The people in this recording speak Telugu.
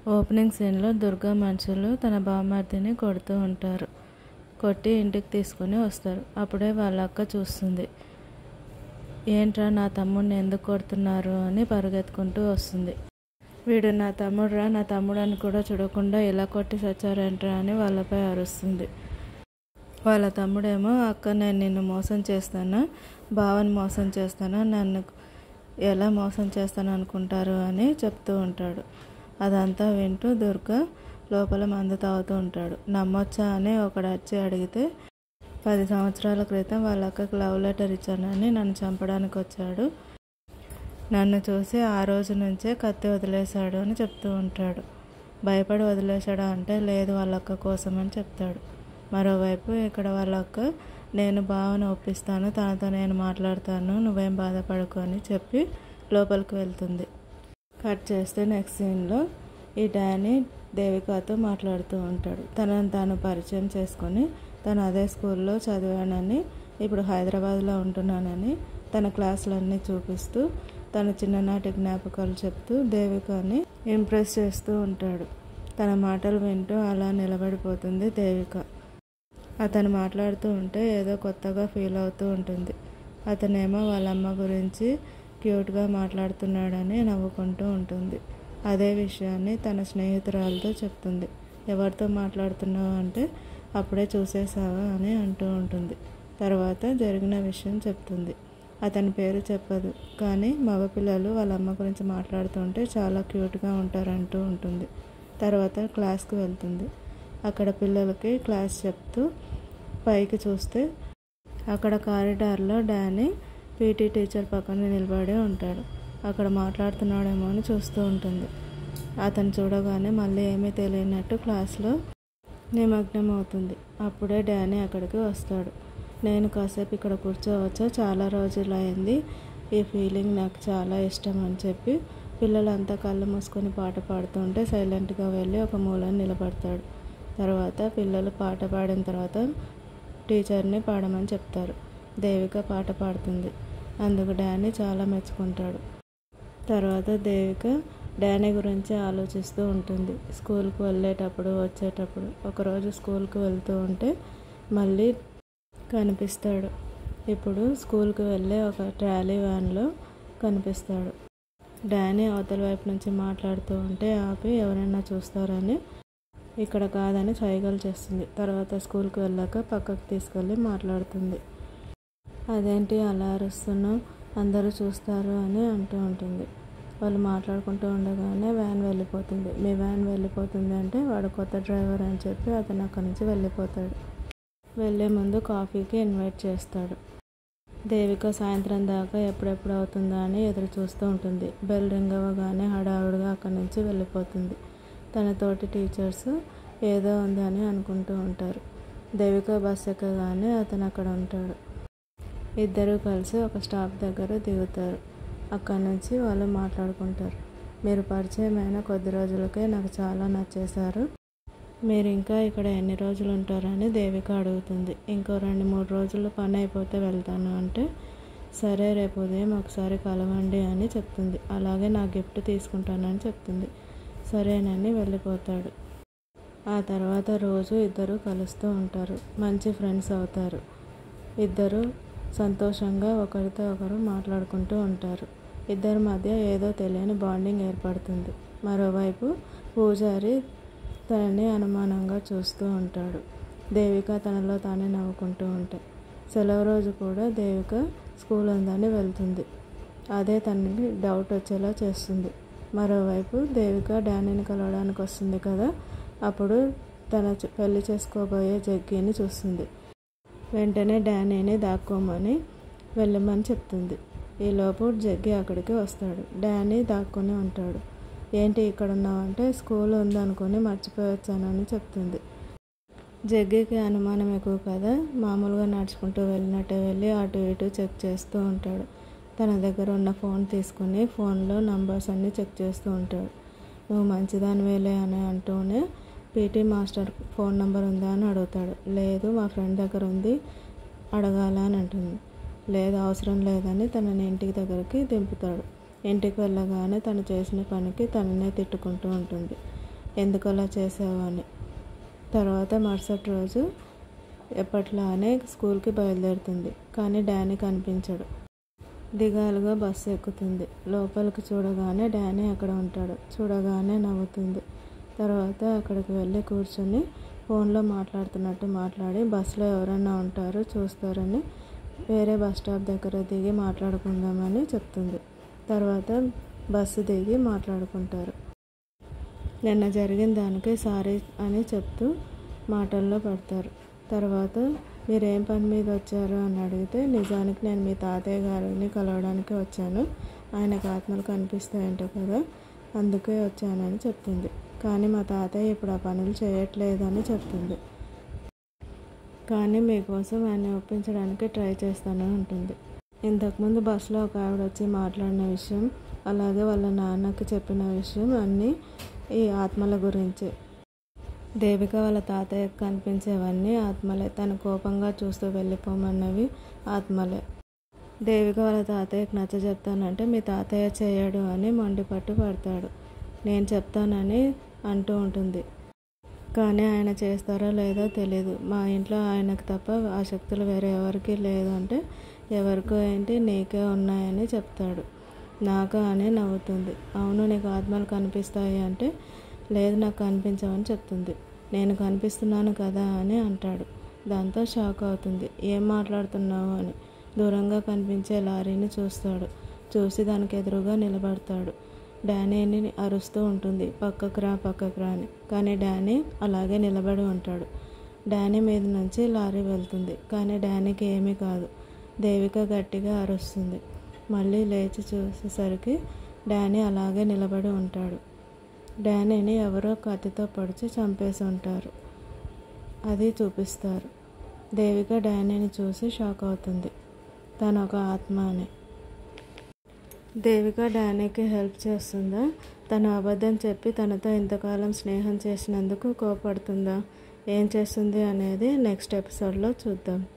ఓపెనింగ్ సీన్లో దుర్గా మనుషులు తన బామ్మర్దిని కొడుతూ ఉంటారు. కొట్టి ఇంటికి తీసుకుని వస్తారు. అప్పుడే వాళ్ళ అక్క చూస్తుంది. ఏంట్రా నా తమ్ముడిని ఎందుకు కొడుతున్నారు అని పరిగెత్తుకుంటూ వస్తుంది. వీడు నా తమ్ముడురా, నా తమ్ముడని కూడా చూడకుండా ఇలా కొట్టి చచ్చారేంట్రా అని వాళ్ళపై అరుస్తుంది. వాళ్ళ తమ్ముడేమో, అక్క నేను నిన్ను మోసం చేస్తానా, బావని మోసం చేస్తానా, నన్ను ఎలా మోసం చేస్తాను అనుకుంటారు అని చెప్తూ ఉంటాడు. అదంతా వింటూ దుర్గా లోపల మందు తాగుతూ ఉంటాడు. నమ్మొచ్చా అని ఒకడు వచ్చి అడిగితే, 10 సంవత్సరాల క్రితం వాళ్ళ అక్కకి లవ్ లెటర్ ఇచ్చానని నన్ను చంపడానికి వచ్చాడు, నన్ను చూసి ఆ రోజు నుంచే కత్తి వదిలేశాడు అని చెప్తూ ఉంటాడు. భయపడి వదిలేశాడా అంటే లేదు వాళ్ళ అక్క కోసం అని చెప్తాడు. మరోవైపు ఇక్కడ వాళ్ళ అక్క, నేను బావని ఒప్పిస్తాను, తనతో నేను మాట్లాడతాను, నువ్వేం బాధపడకు అని చెప్పి లోపలికి వెళ్తుంది. కట్ చేస్తే నెక్స్ట్ సీన్లో ఈ డానీ దేవికతో మాట్లాడుతూ ఉంటాడు. తనను తాను పరిచయం చేసుకొని తను అదే స్కూల్లో చదివానని, ఇప్పుడు హైదరాబాద్లో ఉంటున్నానని తన క్లాసులన్నీ చూపిస్తూ తన చిన్ననాటి జ్ఞాపకాలు చెప్తూ దేవికని ఇంప్రెస్ చేస్తూ ఉంటాడు. తన మాటలు వింటూ అలా నిలబడిపోతుంది దేవిక. అతను మాట్లాడుతూ ఉంటే ఏదో కొత్తగా ఫీల్ అవుతూ ఉంటుంది. అతనేమో వాళ్ళ అమ్మ గురించి క్యూట్గా మాట్లాడుతున్నాడని నవ్వుకుంటూ ఉంటుంది. అదే విషయాన్ని తన స్నేహితురాలతో చెప్తుంది. ఎవరితో మాట్లాడుతున్నావు అంటే, అప్పుడే చూసేసావా అని అంటూ ఉంటుంది. తర్వాత జరిగిన విషయం చెప్తుంది. అతని పేరు చెప్పదు, కానీ మగపిల్లలు వాళ్ళ అమ్మ గురించి మాట్లాడుతుంటే చాలా క్యూట్గా ఉంటారంటూ ఉంటుంది. తర్వాత క్లాస్కి వెళ్తుంది. అక్కడ పిల్లలకి క్లాస్ చెప్తూ పైకి చూస్తే అక్కడ కారిడార్లో డానీ పీటీ టీచర్ పక్కన నిలబడి ఉంటాడు. అక్కడ మాట్లాడుతున్నాడేమో అని చూస్తూ ఉంటుంది. అతను చూడగానే మళ్ళీ ఏమీ తెలియనట్టు క్లాస్లో నిమగ్నం అవుతుంది. అప్పుడే డానీ అక్కడికి వస్తాడు. నేను కాసేపు ఇక్కడ కూర్చోవచ్చా, చాలా రోజులైంది, ఈ ఫీలింగ్ నాకు చాలా ఇష్టం అని చెప్పి పిల్లలంతా కళ్ళు మూసుకొని పాట పాడుతుంటే సైలెంట్గా వెళ్ళి ఒక మూలను నిలబడతాడు. తర్వాత పిల్లలు పాట పాడిన తర్వాత టీచర్ని పాడమని చెప్తారు. దేవిక పాట పాడుతుంది. అందుకు డానీ చాలా మెచ్చుకుంటాడు. తర్వాత దేవిక డానీ గురించి ఆలోచిస్తూ ఉంటుంది. స్కూల్కి వెళ్ళేటప్పుడు వచ్చేటప్పుడు ఒకరోజు స్కూల్కి వెళ్తూ ఉంటే మళ్ళీ కనిపిస్తాడు. ఇప్పుడు స్కూల్కి వెళ్ళే ఒక ట్రాలీ వ్యాన్లో కనిపిస్తాడు. డానీ అవతల వైపు నుంచి మాట్లాడుతూ ఉంటే ఆపి ఎవరైనా చూస్తారని ఇక్కడ కాదని సైగలు చేస్తుంది. తర్వాత స్కూల్కి వెళ్ళాక పక్కకు తీసుకెళ్ళి మాట్లాడుతుంది. అదేంటి అలా అరుస్తున్నావు, అందరూ చూస్తారు అని అంటూ ఉంటుంది. వాళ్ళు మాట్లాడుకుంటూ ఉండగానే వ్యాన్ వెళ్ళిపోతుంది. మీ వ్యాన్ వెళ్ళిపోతుంది అంటే వాడు కొత్త డ్రైవర్ అని చెప్పి అతను అక్కడి నుంచి వెళ్ళిపోతాడు. వెళ్ళే ముందు కాఫీకి ఇన్వైట్ చేస్తాడు. దేవిక సాయంత్రం దాకా ఎప్పుడెప్పుడు అవుతుందా అని ఎదురు చూస్తూ ఉంటుంది. బెల్ రింగ్ అవ్వగానే హడావుడిగా అక్కడి నుంచి వెళ్ళిపోతుంది. తన తోటి టీచర్స్ ఏదో ఉంది అని అనుకుంటూ ఉంటారు. దేవిక బస్ ఎక్కగానే అతను అక్కడ ఉంటాడు. ఇద్దరూ కలిసి ఒక స్టాప్ దగ్గర దిగుతారు. అక్కడి నుంచి వాళ్ళు మాట్లాడుకుంటారు. మీరు పరిచయం అయిన కొద్ది రోజులకే నాకు చాలా నచ్చేశారు, మీరు ఇంకా ఇక్కడ ఎన్ని రోజులు ఉంటారని దేవిక అడుగుతుంది. ఇంకో 2-3 రోజుల్లో పని అయిపోతే వెళ్తాను అంటే, సరే రేపు ఉదయం ఒకసారి కలవండి అని చెప్తుంది. అలాగే నా గిఫ్ట్ తీసుకుంటానని చెప్తుంది. సరేనని వెళ్ళిపోతాడు. ఆ తర్వాత రోజు ఇద్దరు కలుస్తూ ఉంటారు. మంచి ఫ్రెండ్స్ అవుతారు. ఇద్దరు సంతోషంగా ఒకరితో ఒకరు మాట్లాడుకుంటూ ఉంటారు. ఇద్దరి మధ్య ఏదో తెలియని బాండింగ్ ఏర్పడుతుంది. మరోవైపు పూజారి తనని అనుమానంగా చూస్తూ ఉంటాడు. దేవిక తనలో తానే నవ్వుకుంటూ ఉంటాయి. సెలవు రోజు కూడా దేవిక స్కూల్ ఉందని వెళ్తుంది. అదే తనని డౌట్ వచ్చేలా చేస్తుంది. మరోవైపు దేవిక డానీని కలవడానికి వస్తుంది కదా, అప్పుడు తన పెళ్లి చేసుకోబోయే జగ్గిని చూస్తుంది. వెంటనే డానీని దాక్కోమని వెళ్ళమని చెప్తుంది. ఈలోపు జగ్గి అక్కడికి వస్తాడు. డానీ దాక్కుని ఉంటాడు. ఏంటి ఇక్కడ ఉన్నావంటే, స్కూల్ ఉందనుకొని మర్చిపోవచ్చానని చెప్తుంది. జగ్గికి అనుమానం ఎక్కువ కదా, మామూలుగా నడుచుకుంటూ వెళ్ళినట్టే వెళ్ళి అటు ఇటు చెక్ చేస్తూ ఉంటాడు. తన దగ్గర ఉన్న ఫోన్ తీసుకుని ఫోన్లో నంబర్స్ అన్నీ చెక్ చేస్తూ ఉంటాడు. నువ్వు మంచిదానివేలే అని అంటూనే పీటీ మాస్టర్ ఫోన్ నెంబర్ ఉందా అని అడుగుతాడు. లేదు మా ఫ్రెండ్ దగ్గర ఉంది, అడగాల అని అంటుంది. లేదు అవసరం లేదని తనని ఇంటికి దగ్గరికి దింపుతాడు. ఇంటికి వెళ్ళగానే తను చేసిన పనికి తననే తిట్టుకుంటూ ఉంటుంది. ఎందుకు అలా చేసావు అని. తర్వాత మరుసటి రోజు ఎప్పట్లానే స్కూల్కి బయలుదేరుతుంది. కానీ డానీ కనిపించడు. దిగాలుగా బస్సు ఎక్కుతుంది. లోపలికి చూడగానే డానీ అక్కడ ఉంటాడు. చూడగానే నవ్వుతుంది. తర్వాత అక్కడికి వెళ్ళి కూర్చొని ఫోన్లో మాట్లాడుతున్నట్టు మాట్లాడి బస్సులో ఎవరైనా ఉంటారో చూస్తారని వేరే బస్ స్టాప్ దగ్గర దిగి మాట్లాడుకుందామని చెప్తుంది. తర్వాత బస్సు దిగి మాట్లాడుకుంటారు. నిన్న జరిగిన దానికి సారీ అని చెప్తూ మాటల్లో పడతారు. తర్వాత మీరేం పని మీద వచ్చారు అని అడిగితే, నిజానికి నేను మీ తాతయ్య గారిని కలవడానికి వచ్చాను, ఆయనకు ఆత్మలు కనిపిస్తాయంట కదా, అందుకే వచ్చానని చెప్తుంది. కానీ మా తాతయ్య ఇప్పుడు ఆ పనులు చేయట్లేదని చెప్తుంది. కానీ మీకోసం ఆయన ఒప్పించడానికి ట్రై చేస్తానని ఉంటుంది. ఇంతకుముందు బస్సులో ఒక ఆవిడ వచ్చి మాట్లాడిన విషయం, అలాగే వాళ్ళ నాన్నకి చెప్పిన విషయం అన్నీ ఈ ఆత్మల గురించే. దేవిక వాళ్ళ తాతయ్యకు కనిపించేవన్నీ ఆత్మలే. తను కోపంగా చూస్తూ వెళ్ళిపోమన్నవి ఆత్మలే. దేవిక వాళ్ళ తాతయ్యకు నచ్చజెప్తానంటే మీ తాతయ్య చేయడు అని మొండిపట్టు పడతాడు. నేను చెప్తానని అంటూ ఉంటుంది. కానీ ఆయన చేస్తారో లేదో తెలీదు. మా ఇంట్లో ఆయనకు తప్ప ఆ శక్తులు వేరే ఎవరికి లేదు అంటే, ఎవరికో ఏంటి నీకే ఉన్నాయని చెప్తాడు. నాకా అని నవ్వుతుంది. అవును నీకు ఆత్మలు కనిపిస్తాయి అంటే, లేదు నాకు కనిపించవని చెప్తుంది. నేను కనిపిస్తున్నాను కదా అని అంటాడు. దాంతో షాక్ అవుతుంది. ఏం మాట్లాడుతున్నావు అని. దూరంగా కనిపించే లారీని చూస్తాడు. చూసి దానికి ఎదురుగా నిలబడతాడు. డానీని అరుస్తూ ఉంటుంది, పక్కకు రా అని. కానీ డానీ అలాగే నిలబడి ఉంటాడు. డానీ మీద నుంచి లారీ వెళ్తుంది. కానీ డానీకి ఏమీ కాదు. దేవిక గట్టిగా అరుస్తుంది. మళ్ళీ లేచి చూసేసరికి డానీ అలాగే నిలబడి ఉంటాడు. డానీని ఎవరో కత్తితో పొడిచి చంపేసి ఉంటారు. అది చూపిస్తారు. దేవిక డానీని చూసి షాక్ అవుతుంది. తను ఒక ఆత్మ అని. దేవిక డానీకి హెల్ప్ చేస్తుందా? తను అబద్ధం చెప్పి తనతో ఇంతకాలం స్నేహం చేసినందుకు కోపడుతుందా? ఏం చేస్తుంది అనేది నెక్స్ట్ ఎపిసోడ్లో చూద్దాం.